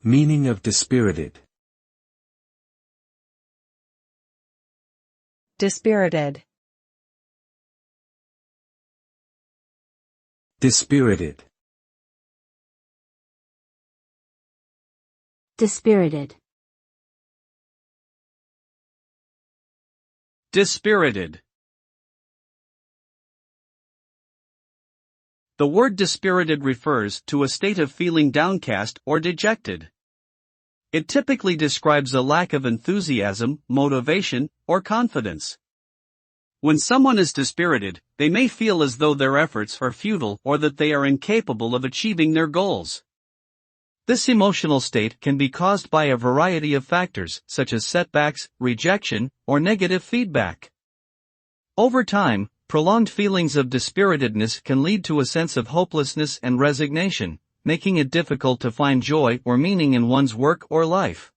Meaning of dispirited. Dispirited. Dispirited. Dispirited. Dispirited. The word dispirited refers to a state of feeling downcast or dejected. It typically describes a lack of enthusiasm, motivation, or confidence. When someone is dispirited, they may feel as though their efforts are futile or that they are incapable of achieving their goals. This emotional state can be caused by a variety of factors, such as setbacks, rejection, or negative feedback. Over time, prolonged feelings of dispiritedness can lead to a sense of hopelessness and resignation, making it difficult to find joy or meaning in one's work or life.